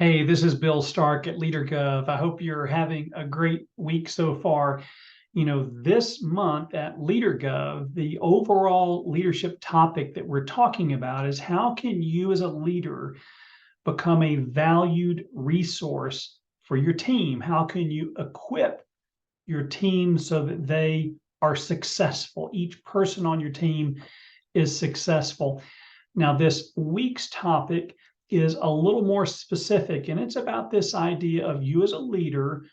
Hey, this is Bill Stark at LeaderGov. I hope you're having a great week so far. This month at LeaderGov, the overall leadership topic that we're talking about is how can you as a leader become a valued resource for your team? How can you equip your team so that they are successful? Each person on your team is successful. Now, this week's topic is a little more specific, and it's about this idea of you as a leader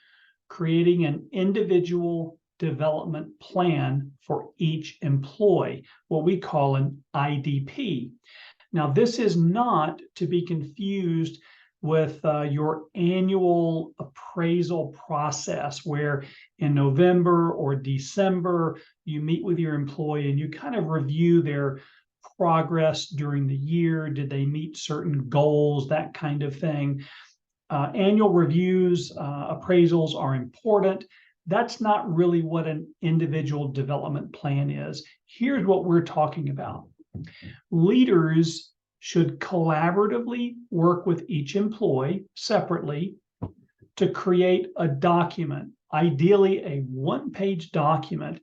creating an individual development plan for each employee, what we call an IDP. Now, this is not to be confused with your annual appraisal process, where in November or December, you meet with your employee and you kind of review their progress during the year. Did they meet certain goals? That kind of thing. Annual reviews, appraisals are important. That's not really what an individual development plan is. Here's what we're talking about. Leaders should collaboratively work with each employee separately to create a document, ideally a one-page document,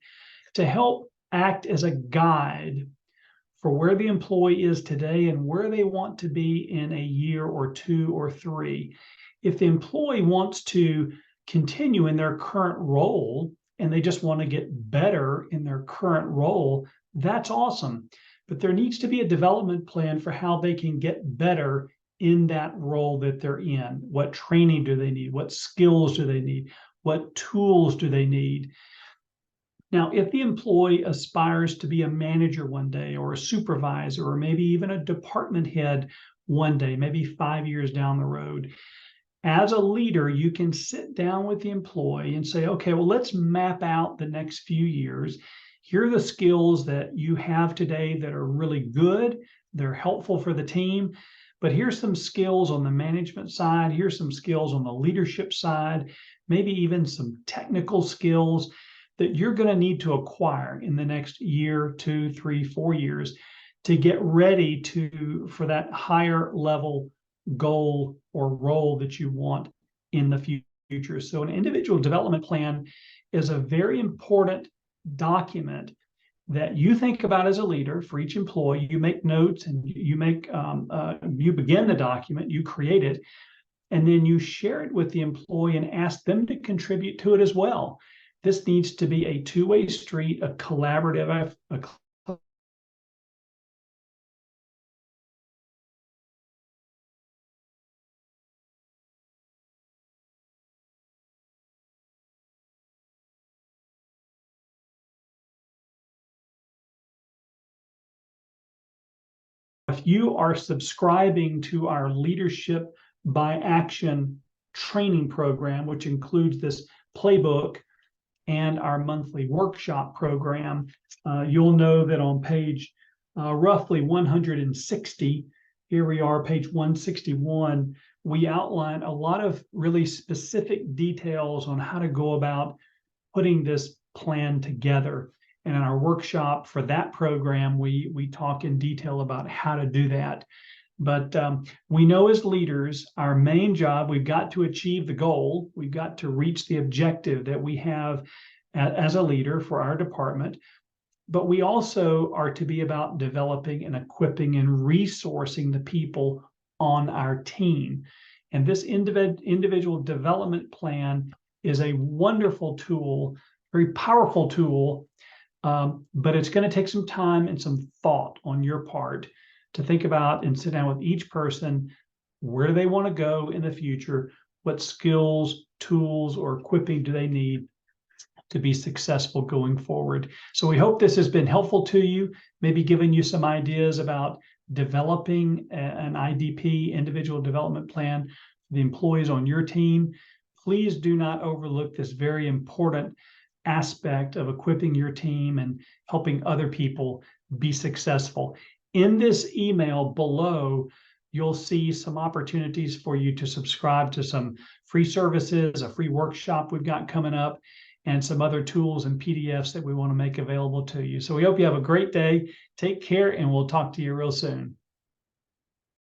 to help act as a guide for where the employee is today and where they want to be in a year or two or three. If the employee wants to continue in their current role and they just want to get better in their current role, that's awesome. But there needs to be a development plan for how they can get better in that role that they're in. What training do they need? What skills do they need? What tools do they need? Now, if the employee aspires to be a manager one day, or a supervisor, or maybe even a department head one day, maybe 5 years down the road, as a leader, you can sit down with the employee and say, okay, well, let's map out the next few years. Here are the skills that you have today that are really good. They're helpful for the team. But here's some skills on the management side. Here's some skills on the leadership side, maybe even some technical skills that you're going to need to acquire in the next year, 2, 3, 4 years to get ready for that higher level goal or role that you want in the future. So an individual development plan is a very important document that you think about as a leader for each employee. You make notes and you begin the document, you create it, and then you share it with the employee and ask them to contribute to it as well. This needs to be a two-way street, a collaborative, if you are subscribing to our Leadership by Action training program, which includes this playbook and our monthly workshop program, you'll know that on page roughly 160, here we are, page 161, we outline a lot of really specific details on how to go about putting this plan together. And in our workshop for that program, we talk in detail about how to do that. But we know as leaders, our main job, we've got to achieve the goal. We've got to reach the objective that we have as a leader for our department. But we also are to be about developing and equipping and resourcing the people on our team. And this individual development plan is a wonderful tool, very powerful tool, but it's going to take some time and some thought on your part to think about and sit down with each person. Where do they want to go in the future? What skills, tools, or equipping do they need to be successful going forward? So we hope this has been helpful to you, maybe giving you some ideas about developing an IDP, individual development plan, for the employees on your team. Please do not overlook this very important aspect of equipping your team and helping other people be successful. In this email below, you'll see some opportunities for you to subscribe to some free services, a free workshop we've got coming up, and some other tools and PDFs that we want to make available to you. So we hope you have a great day. Take care, and we'll talk to you real soon.